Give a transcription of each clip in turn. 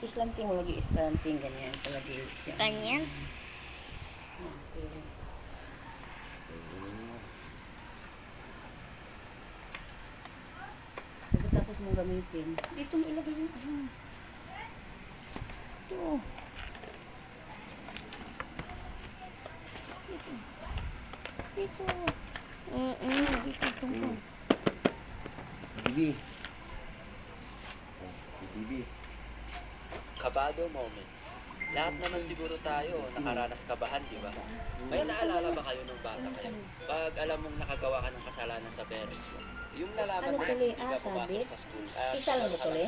Islanting mo lagi islanting ganyan palagi siya. Ganyan? Pagkatapos mong gamitin, dito mo ilagay yung ano. Ito. Dito. Dito. Bibi. Bibi. Kabado moments. Lahat naman siguro tayo, nakaranas kabahan, di ba? May naalala ba kayo nung bata kayo? Pag alam mong nakagawa ka ng kasalanan sa parents mo, yung nalaman Ano mo tuloy? hindi ka pumasok Sabit? sa school, Isa lang ba tuloy?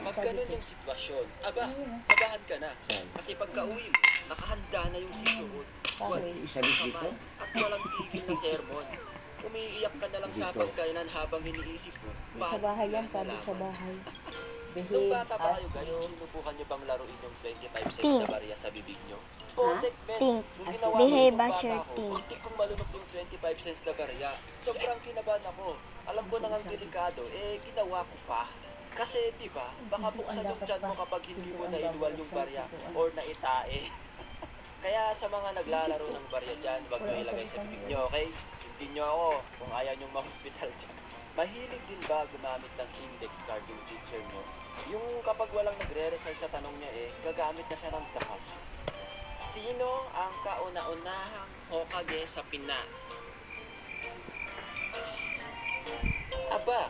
Pag ganun yung sitwasyon, aba, kabahan ka na. Kasi pagka uwi mo, nakahanda na yung sitwasyon. Isabit dito? At walang tigil na sermon. Umiiyak ka na lang sa pagkainan habang iniisip mo. Sa bahay yan, sabi sa bahay. Nung Behave bata pa as kayo guys, you. sinubukan nyo bang laruin yung 25 cents Think. na barya sa bibig nyo? Ha? Think. Nung ginawa ko Behave nung as bata your ko, think. muntik kong malunok yung 25 cents na barya. Sobrang kinabahan ako. Alam ko nang ang delikado, ginawa ko pa. Kasi di ba, baka buksan yung tiyan mo kapag hindi mo nailuwal yung barya or naitae. Kaya sa mga naglalaro ng barya dyan, wag nyo ilagay sa bibig nyo, okay? Sundin nyo ako kung ayaw nyo ma-hospital dyan. Mahilig din ba gumamit ng index card yung teacher mo? Yung kapag walang nagre-recite sa tanong niya gagamit na siya ng dahas. Sino ang kauna-unahang Hokage sa Pinas? Aba,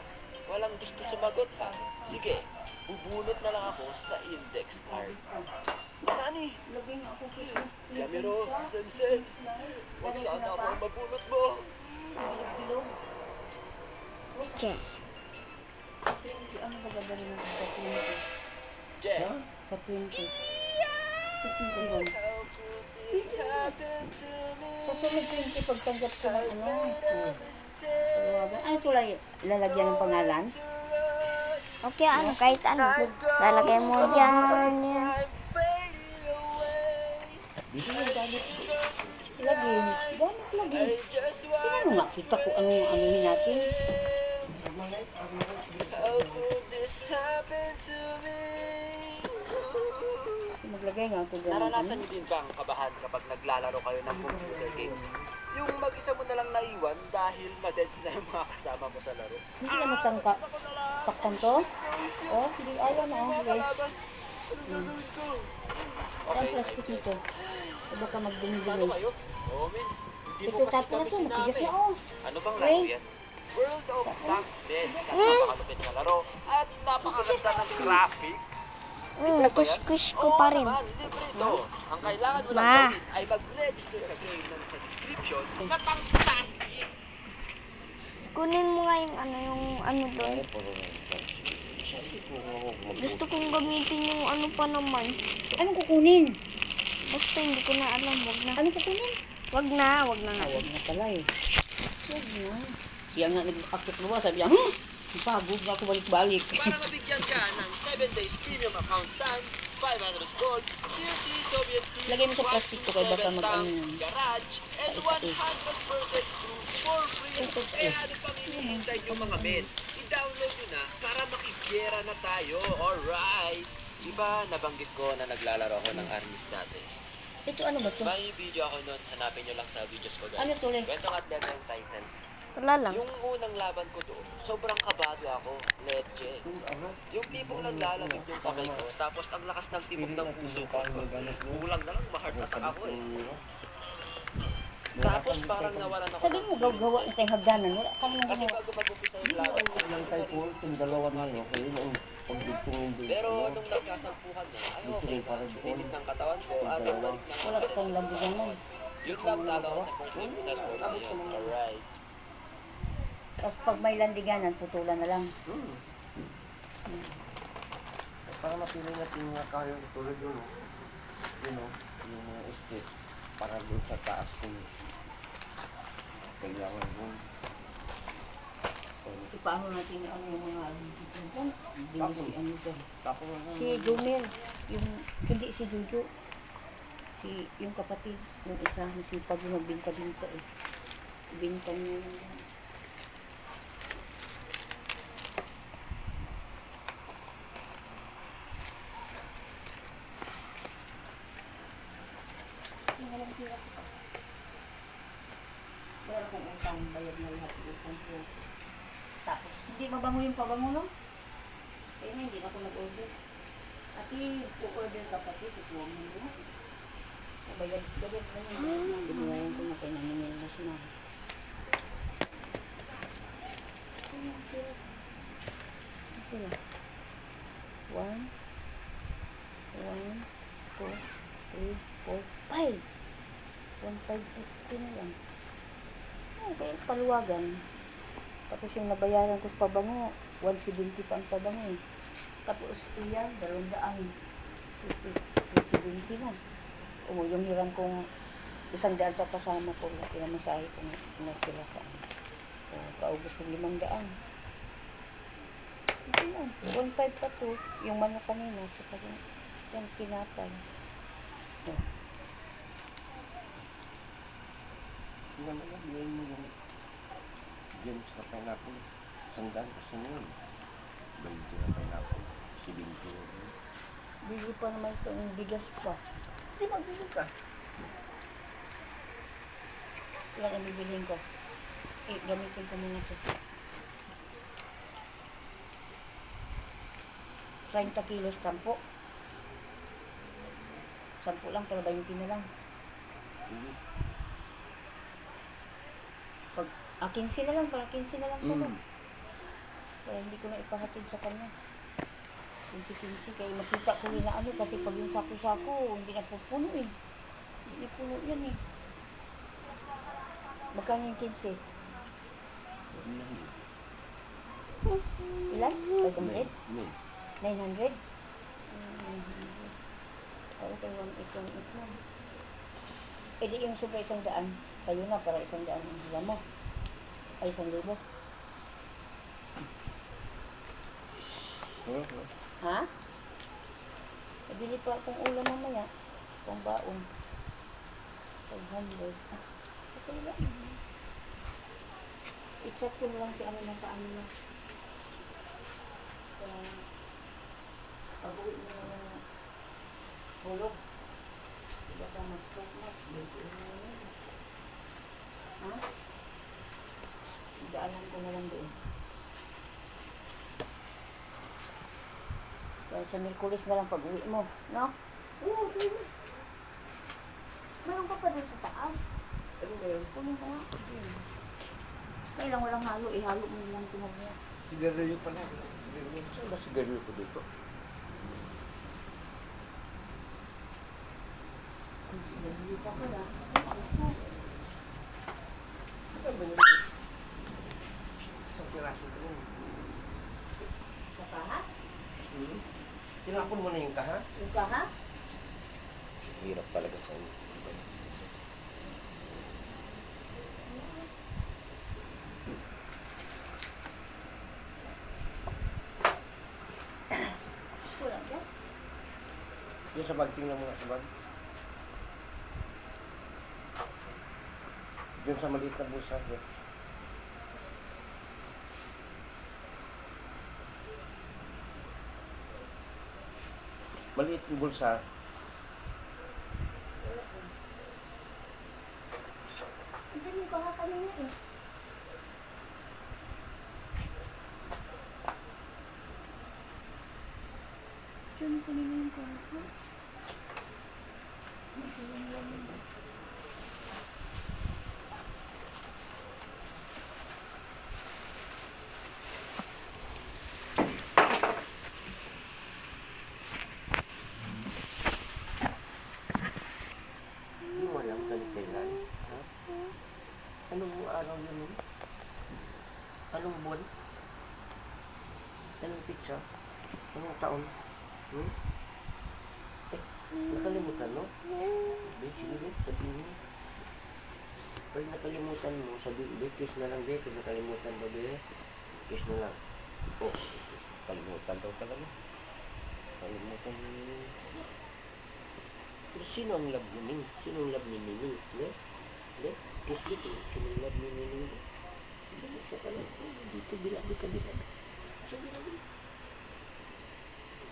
walang gusto sumagot ha. Sige, bubunot na lang ako sa index card. Nani? Lagay nga ako Christmas tree. Yamiro, Sensen, huwag sana ako mabunot mo. Bilog. Che. Ano ba gagawin natin sa printer? Je, Sa printer. Sa printer lang. how could this happen to me? Sa sunod printer, pagtanggap ko ng ano. Tawagan. Ano ito lang lalagyan ng pangalan? Okay, ano, kahit ano. Lalagay mo dyan. Yan. Dito yung gamit. Ilagay. Gamit lagi. Tingnan mo nga kita kung ano yung anuhin natin. How could this happen to me? Maglagay nga ako dyan. Naranasan niyo din ba ang kabahan kapag naglalaro kayo ng computer games? Yung mag-isa mo na lang naiwan dahil ma-deads na yung mga kasama mo sa laro. Hindi sila matangka. Takpan to? Oh, hindi ayaw na. Yes. Ang Okay, plastic nito. O baka ano magdumi-dumi. kayo? Oo, men. Hindi Ito mo kasi tapon na kami to. Matigas sinabi. na oh. Ano bang laro yan? World of Tanks din. Napakalupit na laro. At napakaganda ng graphics. Nakush-kush ko pa rin. Oo naman, libre ito. Ang kailangan mo lang Ma. gawin ay mag-register sa game ng sa description at ang fantastic! Kunin mo nga yung ano doon. Gusto kong gamitin yung ano pa naman. Anong kukunin? Basta hindi ko na alam. Wag na. Anong kukunin? Wag na nga. Huwag na pala eh. Huwag na. Siya nga nag-akit luwa. Sabi niya, pagod na ako balik-balik. Para mabigyan ka ng 7 days premium account plan, 500 gold, 30 Soviet Tea, Lagay mo sa plastic to kay baka 127 mag-ano tank, yan. garage, and 100% true for free. Kaya ano pang hinihintay nyo mga men? I-download nyo na para makikyera na tayo. Alright! Diba nabanggit ko na naglalaro ako ng armies dati? Ito ano ba to? May video ako nun, hanapin nyo lang sa videos ko guys. Ano to, Le? Kwentong atleta yung title. Wala lang. Yung unang laban ko doon, sobrang kabado ako, leche. Yung tipong naglalamig yung kamay ko, tapos ang lakas ng tibok ng puso ko. Kulang na lang, ma-heart attack ako eh. Tapos parang nawalan ako Sabi mo, gawa na tayong hagdanan. Wala kang nang Kasi bago mag-umpisa yung laban ko, Ilang tayo po, itong dalawa na yun. Okay, yung pagdugtong yung pero nung nagkasampuhan na, ay okay na. Pinit ng katawan ko, balik ng wala kang lambuganan. Yun lang talo ko sa first game sa sport na yun. Alright. Tapos pag may landiganan, putulan na lang. Para mapili natin nga kayo tulad yun, yung mga escape para doon sa taas kung kailangan mo. Paano natin ano yung mga binisi ano dyan. Tapos Si Jumel, yung, hindi si Juju. Yung kapatid, yung isa, nasipag yung magbinta-binta eh. Binta niya yung utang, bayad na lahat ng utang ko. Tapos, hindi mabango yung pabango, no? Kaya nga, hindi na ako nag-order. Ati, order ka pati, susuwang mo mo. Bayad na yun. Binayaran ko na kaya namin na siya. Ito na. 1, 2, 3, 4, 5. 1,550 na lang. Okay, paluwagan. Tapos yung nabayaran ko sa pabango, 170 pa ang pabango eh. Tapos iyan, 200. 270 na. O yung hiram kong 100 sa kasama ko, pinamasahe kong natira sa o kaubos kong 500. Ito lang, 1,500 pa to. Yung manok kanina, saka yung tinapay. Oh. Tingnan mo lang, yun mo yung James na pineapple. Sandaan kasi na yun. 20 na pineapple. 70 na yun. Bili pa naman ito, yung bigas pa. Di magbili ka. Ilang ang bibiliin ko. Gamitin ko muna ito. 30 kilos, 10. 10 lang, pero 20 na lang. Sige. Pag, 15 na lang, para 15 na lang siya lang. Mm. Kaya hindi ko na ipahatid sa kanya. 15, kaya makita ko rin na ano, kasi pag yung sako-sako, hindi na pupuno eh. Hindi na puno yan eh. Magkano yung 15? Ilan? 500? May. 900? Okay, 1,818 lang. Eh di yung sobra 100, sa'yo na para 100 ang hila mo. Ay, 1,000. Ha? Nabili pa akong ulam mamaya. Kung baon. 500. Okay lang. I-check ko lang si ano na sa ano na. Sa pag-uwi mo ng hulog. Diba ka mag-check na? Ha? Idaanan ko na lang doon. So, sa Merkulis na lang pag-uwi mo, no? Oo, sige. Meron ka pa doon sa taas. Ano ba yun? Kunin ko nga. Kaya lang walang halo, ihalo mo lang tinagya. Sigarilyo pala. Sigarilyo. Saan ba sigarilyo ko dito? Hindi pa pala. Saan ba yun? Isang piraso ko yun. Sa kaha? Tinapon mo na yung kaha? Yung kaha? Hirap talaga sa inyo. Kulang ka? Yung sa bag, tingnan mo nga sa bag. Diyan sa maliit na bulsa. Diyan. Maliit yung bulsa. Hindi yung kaha kanina eh. Diyan kanina yung kaha. Hindi mo alam kailan. Ha? Anong araw yun? Anong buwan? Anong pizza? Anong taon? Nakalimutan mo? Sige, sabihin mo. Pag nakalimutan mo, sabihin, kiss na lang, Kung nakalimutan mo, kiss na lang. Oh, kalimutan daw talaga. Kalimutan mo. Pero sino ang love ni Ning? Sino ang love ni Ning? Hindi? Kiss dito. Sino ang love ni Ning? Hindi, isa ka lang. Dito, bila. Sa bila.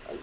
Ay,